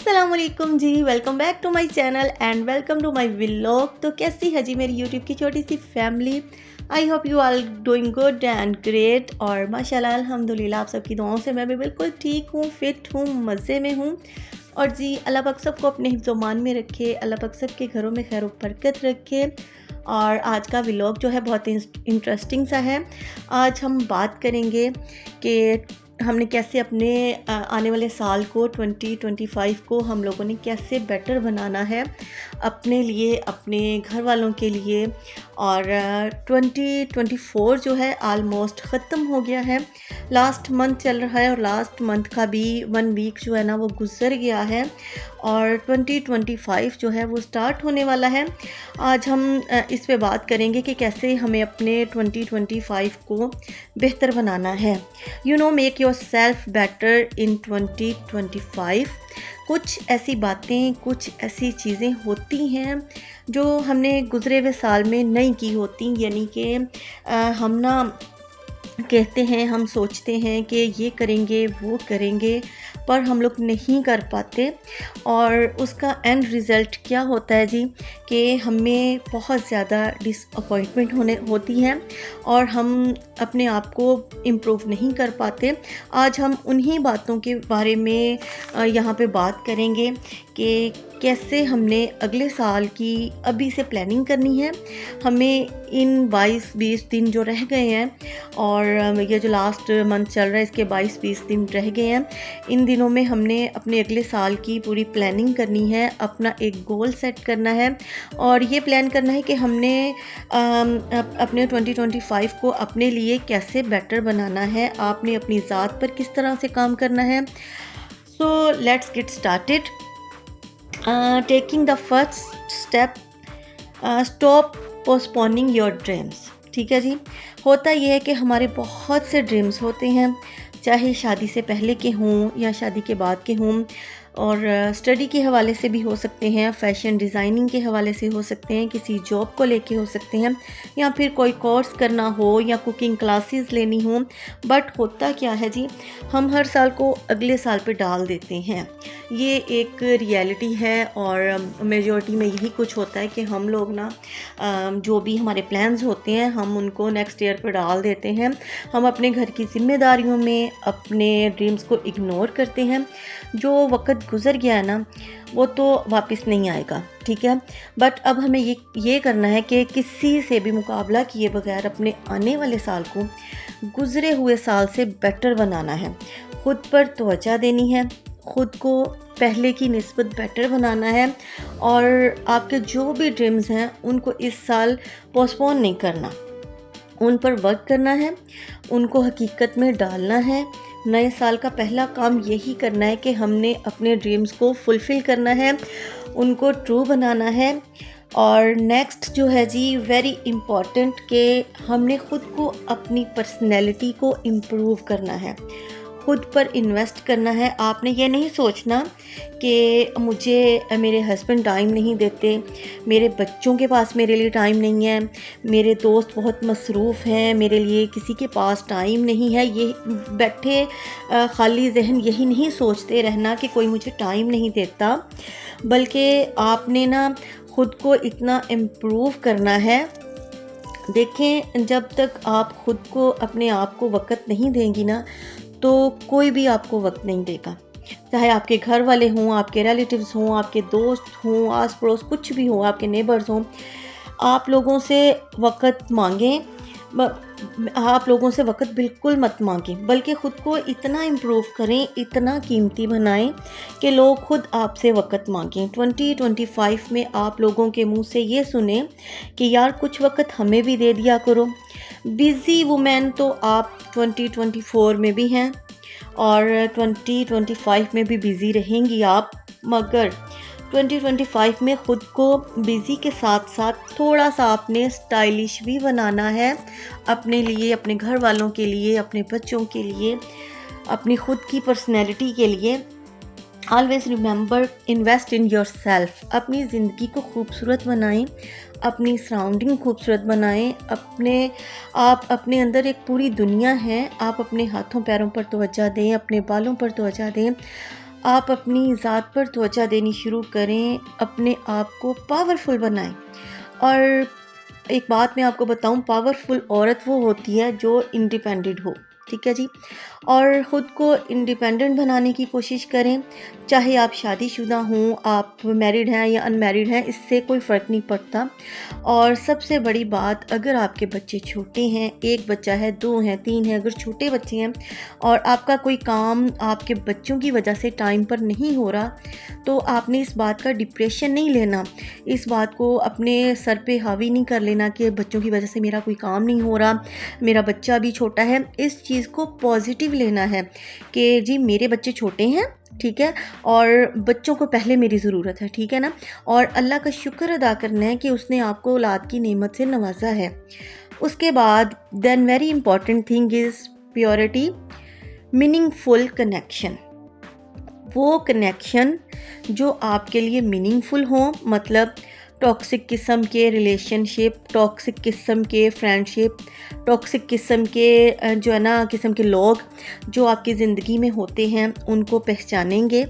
अस्सलामुअलैकुम जी, welcome back to my channel and welcome to my vlog. तो कैसी है जी मेरी यूट्यूब की छोटी सी family. I hope you are doing good and great. और माशाल्लाह अल्हम्दुलिल्लाह आप सबकी दुआओं से मैं भी बिल्कुल ठीक हूँ, फिट हूँ, मज़े में हूँ। और जी अल्लाह पाक सबको अपने हिफ्ज़-ओ-मान में रखे, अल्लाह पाक सबके घरों में खैर बरकत रखे। और आज का व्लॉग जो है बहुत इंटरेस्टिंग सा है। आज हम बात करेंगे कि हमने कैसे अपने आने वाले साल को 2025 को हम लोगों ने कैसे बेटर बनाना है अपने लिए, अपने घर वालों के लिए। और 2024 जो है आलमोस्ट ख़त्म हो गया है, लास्ट मंथ चल रहा है और लास्ट मंथ का भी 1 वीक जो है ना वो गुजर गया है और 2025 जो है वो स्टार्ट होने वाला है। आज हम इस पे बात करेंगे कि कैसे हमें अपने 2025 को बेहतर बनाना है। You know, make your self better in 2025। कुछ ऐसी बातें, कुछ ऐसी चीज़ें होती हैं जो हमने गुज़रे हुए साल में नहीं की होती, यानी कि हम ना कहते हैं, हम सोचते हैं कि ये करेंगे वो करेंगे, पर हम लोग नहीं कर पाते। और उसका एंड रिज़ल्ट क्या होता है जी कि हमें बहुत ज़्यादा डिसअपॉइंटमेंट होती है और हम अपने आप को इम्प्रूव नहीं कर पाते। आज हम उन्हीं बातों के बारे में यहाँ पे बात करेंगे कि कैसे हमने अगले साल की अभी से प्लानिंग करनी है। हमें इन 22-20 दिन जो रह गए हैं और ये जो लास्ट मंथ चल रहा है इसके 22-20 दिन रह गए हैं, इन दिनों में हमने अपने अगले साल की पूरी प्लानिंग करनी है, अपना एक गोल सेट करना है और ये प्लान करना है कि हमने अपने 2025 को अपने लिए कैसे बेटर बनाना है, आपने अपनी ज़ात पर किस तरह से काम करना है। So let's get started. Taking the first step, stop postponing your dreams. ठीक है जी, होता यह है कि हमारे बहुत से ड्रीम्स होते हैं, चाहे शादी से पहले के हों या शादी के बाद के हों, और स्टडी के हवाले से भी हो सकते हैं, फैशन डिज़ाइनिंग के हवाले से हो सकते हैं, किसी जॉब को लेके हो सकते हैं, या फिर कोई कोर्स करना हो या कुकिंग क्लासेस लेनी हो। बट होता क्या है जी, हम हर साल को अगले साल पे डाल देते हैं। ये एक रियलिटी है और मेजॉरिटी में यही कुछ होता है कि हम लोग ना जो भी हमारे प्लान्स होते हैं हम उनको नेक्स्ट ईयर पे डाल देते हैं। हम अपने घर की जिम्मेदारियों में अपने ड्रीम्स को इग्नोर करते हैं। जो वक्त गुज़र गया है ना वो तो वापस नहीं आएगा, ठीक है। बट अब हमें ये करना है कि किसी से भी मुकाबला किए बगैर अपने आने वाले साल को गुज़रे हुए साल से बेटर बनाना है। खुद पर तवज्जो देनी है, खुद को पहले की निस्बत बेटर बनाना है और आपके जो भी ड्रीम्स हैं उनको इस साल पोस्टपोन नहीं करना, उन पर वर्क करना है, उनको हकीकत में डालना है। नए साल का पहला काम यही करना है कि हमने अपने ड्रीम्स को फुलफ़िल करना है, उनको ट्रू बनाना है। और नेक्स्ट जो है जी वेरी इम्पॉर्टेंट कि हमने ख़ुद को, अपनी पर्सनैलिटी को इम्प्रूव करना है, खुद पर इन्वेस्ट करना है। आपने ये नहीं सोचना कि मुझे मेरे हस्बैंड टाइम नहीं देते, मेरे बच्चों के पास मेरे लिए टाइम नहीं है, मेरे दोस्त बहुत मसरूफ़ हैं, मेरे लिए किसी के पास टाइम नहीं है। ये बैठे खाली जहन यही नहीं सोचते रहना कि कोई मुझे टाइम नहीं देता, बल्कि आपने ना खुद को इतना इम्प्रूव करना है। देखें, जब तक आप खुद को, अपने आप को वक़्त नहीं देंगी ना तो कोई भी आपको वक्त नहीं देगा। चाहे आपके घर वाले हों, आपके रिलेटिव्स हों, आपके दोस्त हों, आस पड़ोस कुछ भी हो, आपके नेबर्स हों, आप लोगों से वक्त मांगें, आप लोगों से वक्त बिल्कुल मत मांगें, बल्कि ख़ुद को इतना इम्प्रूव करें, इतना कीमती बनाएं कि लोग खुद आपसे वक्त मांगें। 2025 में आप लोगों के मुंह से ये सुने कि यार कुछ वक्त हमें भी दे दिया करो। बिज़ी वुमेन तो आप 2024 में भी हैं और 2025 में भी बिज़ी रहेंगी आप, मगर 2025 में ख़ुद को बिज़ी के साथ साथ थोड़ा सा आपने स्टाइलिश भी बनाना है, अपने लिए, अपने घर वालों के लिए, अपने बच्चों के लिए, अपनी ख़ुद की पर्सनैलिटी के लिए। Always remember, invest in your self. अपनी ज़िंदगी को खूबसूरत बनाएं, अपनी सराउंडिंग खूबसूरत बनाएं। आप अपने अंदर एक पूरी दुनिया है, आप अपने हाथों पैरों पर तवज्जो दें, अपने बालों पर तवज्जो दें, आप अपनी ज़ात पर तवज्जो देनी शुरू करें, अपने आप को पावरफुल बनाएं। और एक बात मैं आपको बताऊं, पावरफुल औरत वो होती है जो इंडिपेंडेंट हो, ठीक है जी। और ख़ुद को इंडिपेंडेंट बनाने की कोशिश करें, चाहे आप शादीशुदा हों, आप मैरिड हैं या अनमैरिड हैं, इससे कोई फ़र्क नहीं पड़ता। और सबसे बड़ी बात, अगर आपके बच्चे छोटे हैं, एक बच्चा है, 2 हैं, 3 हैं, अगर छोटे बच्चे हैं और आपका कोई काम आपके बच्चों की वजह से टाइम पर नहीं हो रहा, तो आपने इस बात का डिप्रेशन नहीं लेना, इस बात को अपने सर पे हावी नहीं कर लेना कि बच्चों की वजह से मेरा कोई काम नहीं हो रहा, मेरा बच्चा भी छोटा है। इस चीज़ को पॉजिटिव लेना है कि जी मेरे बच्चे छोटे हैं, ठीक है, और बच्चों को पहले मेरी ज़रूरत है, ठीक है ना। और अल्लाह का शुक्र अदा करना है कि उसने आपको औलाद की नेमत से नवाजा है। उसके बाद then very important thing is purity, meaningful connection. वो कनेक्शन जो आपके लिए मीनिंगफुल हो, मतलब टॉक्सिक किस्म के रिलेशनशिप, टॉक्सिक किस्म के फ्रेंडशिप, टॉक्सिक किस्म के जो है ना किस्म के लोग जो आपकी ज़िंदगी में होते हैं, उनको पहचानेंगे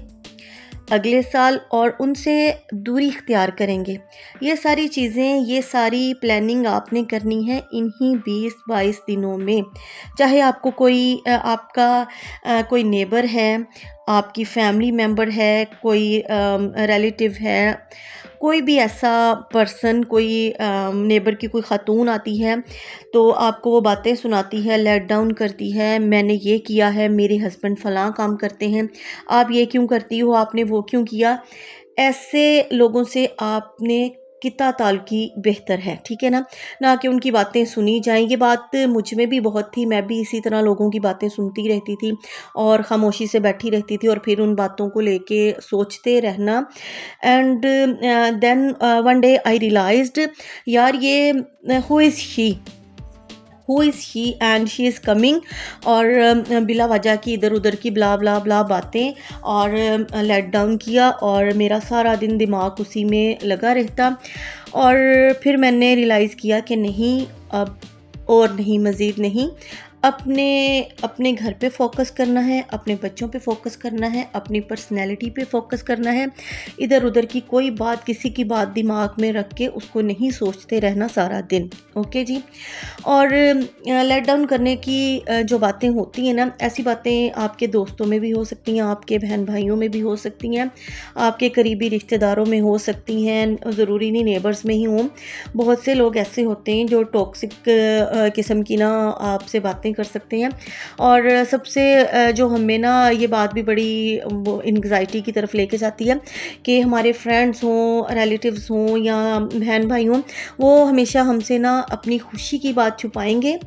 अगले साल और उनसे दूरी इख्तियार करेंगे। ये सारी चीज़ें, ये सारी प्लानिंग आपने करनी है इन्हीं 20-22 दिनों में। चाहे आपको कोई आपका कोई नेबर है, आपकी फैमिली मेम्बर है, कोई रिलेटिव है, कोई भी ऐसा पर्सन, कोई नेबर की कोई ख़ातून आती है तो आपको वो बातें सुनाती है, लेट डाउन करती है, मैंने ये किया है, मेरे हस्बैंड फ़लाँ काम करते हैं, आप ये क्यों करती हो, आपने वो क्यों किया। ऐसे लोगों से आपने कितना ताल्लुकी बेहतर है, ठीक है ना, ना कि उनकी बातें सुनी जाएँ। ये बात मुझ में भी बहुत थी, मैं भी इसी तरह लोगों की बातें सुनती रहती थी और ख़ामोशी से बैठी रहती थी और फिर उन बातों को लेके सोचते रहना। And then one day I realised, यार ये who is she and she is coming, और बिला वजह की इधर उधर की ब्ला ब्ला ब्ला बातें, और लेट डाउन किया और मेरा सारा दिन दिमाग उसी में लगा रहता। और फिर मैंने रियलाइज़ किया कि नहीं, अब और नहीं, मज़ीद नहीं, अपने घर पे फोकस करना है, अपने बच्चों पे फोकस करना है, अपनी पर्सनैलिटी पे फोकस करना है। इधर उधर की कोई बात, किसी की बात दिमाग में रख के उसको नहीं सोचते रहना सारा दिन, ओके जी। और लेट डाउन करने की जो बातें होती हैं ना, ऐसी बातें आपके दोस्तों में भी हो सकती हैं, आपके बहन भाइयों में भी हो सकती हैं, आपके करीबी रिश्तेदारों में हो सकती हैं, ज़रूरी नहीं नेबर्स में ही हों। बहुत से लोग ऐसे होते हैं जो टॉक्सिक किस्म की ना आपसे बातें कर सकते हैं। और सबसे जो हमें ना ये बात भी बड़ी वो एंग्जाइटी की तरफ लेके जाती है कि हमारे फ्रेंड्स हों, रिलेटिव्स हों या बहन भाई हों, वो हमेशा हमसे ना अपनी खुशी की बात छुपाएंगे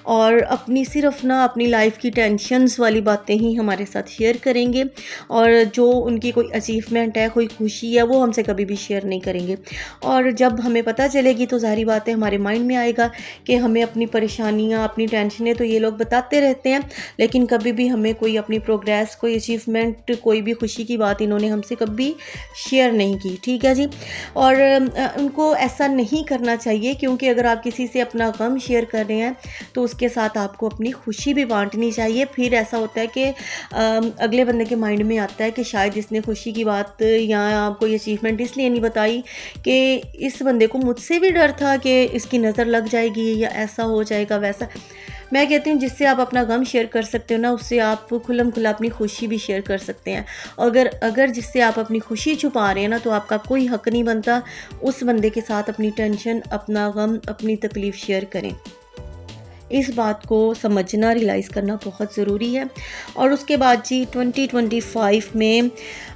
और सिर्फ ना अपनी लाइफ की टेंशन्स वाली बातें ही हमारे साथ शेयर करेंगे, और जो उनकी कोई अचीवमेंट है, कोई खुशी है, वो हमसे कभी भी शेयर नहीं करेंगे। और जब हमें पता चलेगी तो ज़ाहिर बात है हमारे माइंड में आएगा कि हमें अपनी परेशानियाँ, अपनी टेंशनें तो ये लोग बताते रहते हैं, लेकिन कभी भी हमें कोई अपनी प्रोग्रेस, कोई अचीवमेंट, कोई भी खुशी की बात इन्होंने हमसे कभी शेयर नहीं की, ठीक है जी। और उनको ऐसा नहीं करना चाहिए, क्योंकि अगर आप किसी से अपना गम शेयर कर रहे हैं तो उसके साथ आपको अपनी खुशी भी बांटनी चाहिए। फिर ऐसा होता है कि अगले बंदे के माइंड में आता है कि शायद इसने खुशी की बात या कोई अचीवमेंट इसलिए नहीं बताई कि इस बंदे को मुझसे भी डर था कि इसकी नज़र लग जाएगी या ऐसा हो जाएगा वैसा। मैं कहती हूँ जिससे आप अपना गम शेयर कर सकते हो ना, उससे आप खुल्लम खुल्ला अपनी खुशी भी शेयर कर सकते हैं। अगर जिससे आप अपनी खुशी छुपा रहे हैं ना, तो आपका कोई हक नहीं बनता उस बंदे के साथ अपनी टेंशन, अपना गम, अपनी तकलीफ़ शेयर करें। इस बात को समझना, रियलाइज़ करना बहुत ज़रूरी है। और उसके बाद जी 2025 में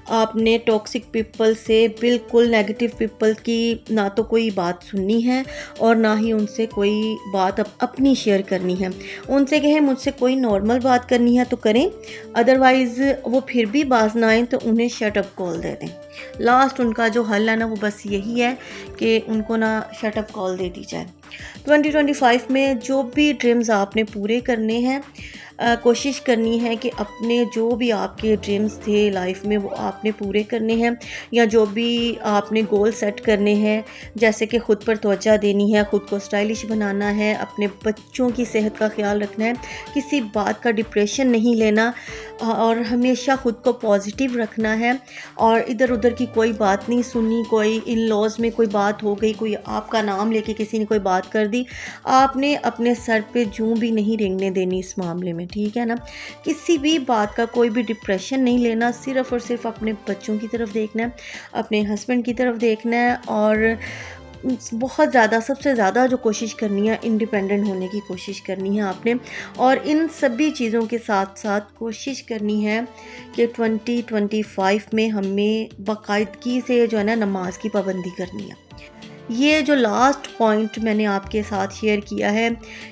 आपने टॉक्सिक पीपल से, बिल्कुल नेगेटिव पीपल की ना तो कोई बात सुननी है और ना ही उनसे कोई बात अपनी शेयर करनी है। उनसे कहें मुझसे कोई नॉर्मल बात करनी है तो करें, अदरवाइज़ वो फिर भी बाज ना आएँ तो उन्हें शट अप कॉल दे दें। लास्ट उनका जो हल है ना, वो बस यही है कि उनको ना शट अप कॉल दे दी जाए। 2025 में जो भी ड्रीम्स आपने पूरे करने हैं, कोशिश करनी है कि अपने जो भी आपके ड्रीम्स थे लाइफ में वो आपने पूरे करने हैं, या जो भी आपने गोल सेट करने हैं, जैसे कि ख़ुद पर तवज्जो देनी है, ख़ुद को स्टाइलिश बनाना है, अपने बच्चों की सेहत का ख्याल रखना है, किसी बात का डिप्रेशन नहीं लेना और हमेशा ख़ुद को पॉजिटिव रखना है और इधर उधर की कोई बात नहीं सुननी। कोई इन लॉज में कोई बात हो गई, कोई आपका नाम लेके किसी ने कोई बात कर दी, आपने अपने सर पे जूं भी नहीं रेंगने देनी इस मामले में, ठीक है ना। किसी भी बात का कोई भी डिप्रेशन नहीं लेना, सिर्फ़ और सिर्फ अपने बच्चों की तरफ देखना है, अपने हस्बैंड की तरफ देखना है और बहुत ज़्यादा, सबसे ज़्यादा जो कोशिश करनी है इंडिपेंडेंट होने की कोशिश करनी है आपने। और इन सभी चीज़ों के साथ साथ कोशिश करनी है कि 2025 में हमें बाकायदगी से जो है ना नमाज की पाबंदी करनी है। ये जो लास्ट पॉइंट मैंने आपके साथ शेयर किया है,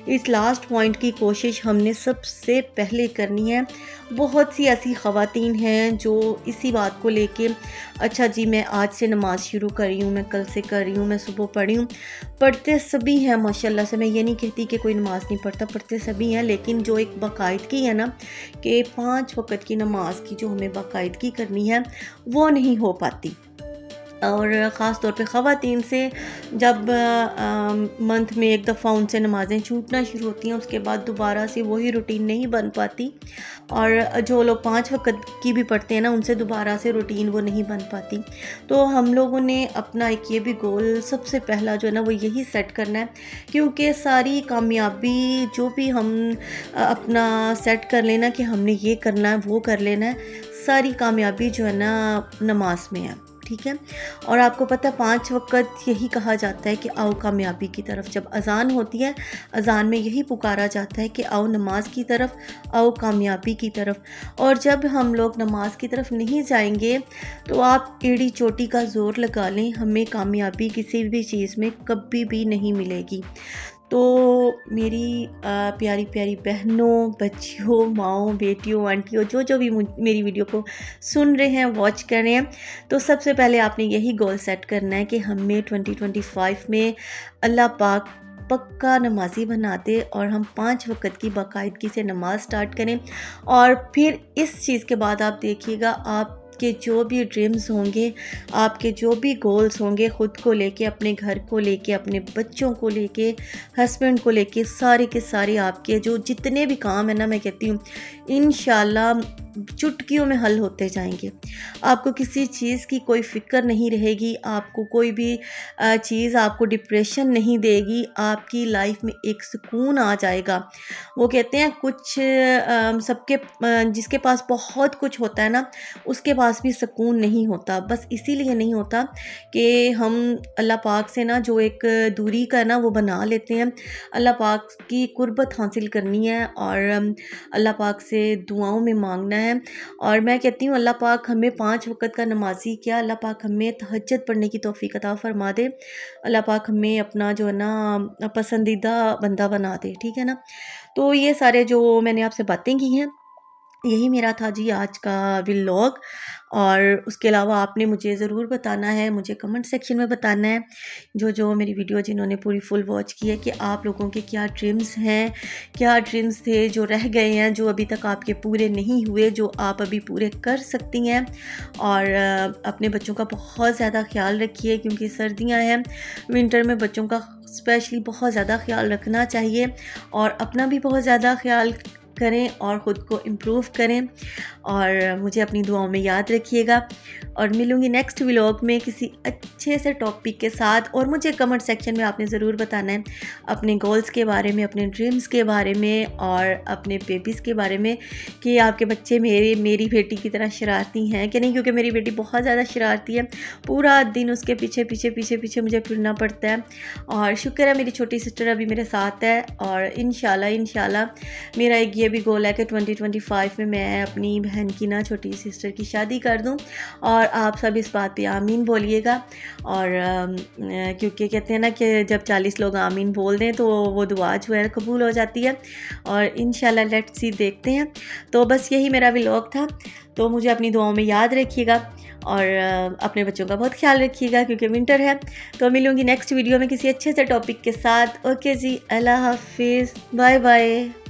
इस लास्ट पॉइंट की कोशिश हमने सबसे पहले करनी है। बहुत सी ऐसी ख़वातीन हैं जो इसी बात को लेके, अच्छा जी मैं आज से नमाज़ शुरू कर रही हूँ, मैं कल से कर रही हूँ, मैं सुबह पढ़ी हूँ। पढ़ते सभी हैं माशाल्लाह से, मैं ये नहीं कहती कि कोई नमाज़ नहीं पढ़ता, पढ़ते सभी हैं, लेकिन जो एक बाकायदगी है ना कि 5 वक़्त की नमाज की जो हमें बाकायदगी करनी है वो नहीं हो पाती। और ख़ास तौर पे ख़वातीन से जब मंथ में एक दफ़ा उनसे नमाज़ें छूटना शुरू होती हैं, उसके बाद दोबारा से वही रूटीन नहीं बन पाती। और जो लोग 5 वक़्त की भी पढ़ते हैं ना, उनसे दोबारा से रूटीन वो नहीं बन पाती। तो हम लोगों ने अपना एक ये भी गोल सबसे पहला जो है ना वो यही सेट करना है, क्योंकि सारी कामयाबी जो भी हम अपना सेट कर लेना कि हमने ये करना है वो कर लेना है, सारी कामयाबी जो है ना नमाज में है, ठीक है। और आपको पता है 5 वक़्त यही कहा जाता है कि आओ कामयाबी की तरफ। जब अज़ान होती है, अज़ान में यही पुकारा जाता है कि आओ नमाज की तरफ, आओ कामयाबी की तरफ। और जब हम लोग नमाज की तरफ नहीं जाएंगे तो आप एड़ी चोटी का ज़ोर लगा लें, हमें कामयाबी किसी भी चीज़ में कभी भी नहीं मिलेगी। तो मेरी प्यारी प्यारी बहनों, बच्चियों, माँओं, बेटियों, आंटियों, जो भी मेरी वीडियो को सुन रहे हैं, वॉच कर रहे हैं, तो सबसे पहले आपने यही गोल सेट करना है कि हमें 2025 में अल्लाह पाक पक्का नमाजी बना दे और हम 5 वक़्त की बाकायदगी से नमाज स्टार्ट करें। और फिर इस चीज़ के बाद आप देखिएगा आपके जो भी ड्रीम्स होंगे, आपके जो भी गोल्स होंगे, ख़ुद को लेके, अपने घर को लेके, अपने बच्चों को लेके, हस्बैंड को लेके, सारे के सारे आपके जो जितने भी काम है ना, मैं कहती हूँ इंशाल्लाह चुटकियों में हल होते जाएंगे। आपको किसी चीज़ की कोई फ़िक्र नहीं रहेगी, आपको कोई भी चीज़ आपको डिप्रेशन नहीं देगी, आपकी लाइफ में एक सुकून आ जाएगा। वो कहते हैं कुछ सबके जिसके पास बहुत कुछ होता है ना, उसके पास भी सुकून नहीं होता। बस इसीलिए नहीं होता कि हम अल्लाह पाक से ना जो एक दूरी का ना वो बना लेते हैं। अल्लाह पाक की कुर्बत हासिल करनी है और अल्लाह पाक से दुआओं में मांगना है। और मैं कहती हूँ अल्लाह पाक हमें 5 वक़्त का नमाजी क्या, अल्लाह पाक हमें तहज्जुद पढ़ने की तौफ़ीक अता फ़रमा दे। अल्लाह पाक हमें अपना जो है ना पसंदीदा बंदा बना दे, ठीक है ना। तो ये सारे जो मैंने आपसे बातें की हैं, यही मेरा था जी आज का व्लॉग। और उसके अलावा आपने मुझे ज़रूर बताना है, मुझे कमेंट सेक्शन में बताना है, जो मेरी वीडियो जिन्होंने पूरी फुल वॉच की है, कि आप लोगों के क्या ड्रीम्स हैं, क्या ड्रीम्स थे जो रह गए हैं, जो अभी तक आपके पूरे नहीं हुए, जो आप अभी पूरे कर सकती हैं। और अपने बच्चों का बहुत ज़्यादा ख्याल रखिए, क्योंकि सर्दियाँ हैं, विंटर में बच्चों का स्पेशली बहुत ज़्यादा ख्याल रखना चाहिए और अपना भी बहुत ज़्यादा ख्याल करें और ख़ुद को इम्प्रूव करें। और मुझे अपनी दुआओं में याद रखिएगा और मिलूँगी नेक्स्ट व्लॉग में किसी अच्छे से टॉपिक के साथ। और मुझे कमेंट सेक्शन में आपने ज़रूर बताना है अपने गोल्स के बारे में, अपने ड्रीम्स के बारे में और अपने बेबीज़ के बारे में, कि आपके बच्चे मेरी बेटी की तरह शरारती हैं कि नहीं, क्योंकि मेरी बेटी बहुत ज़्यादा शरारती है। पूरा दिन उसके पीछे पीछे पीछे पीछे मुझे फिरना पड़ता है। और शुक्र है मेरी छोटी सिस्टर अभी मेरे साथ है। और इंशाल्लाह मेरा एक ये भी गोल है कि 2025 में मैं अपनी बहन की ना छोटी सिस्टर की शादी कर दूं। और आप सब इस बात पे आमीन बोलिएगा। और क्योंकि कहते हैं ना कि जब 40 लोग आमीन बोल दें तो वो दुआ जो है कबूल हो जाती है। और इंशाल्लाह लेट्स सी, देखते हैं। तो बस यही मेरा व्लॉग था। तो मुझे अपनी दुआओं में याद रखिएगा और अपने बच्चों का बहुत ख्याल रखिएगा, क्योंकि विंटर है। तो मिलूँगी नेक्स्ट वीडियो में किसी अच्छे से टॉपिक के साथ। ओके जी, अल्लाह हाफिज़, बाय बाय।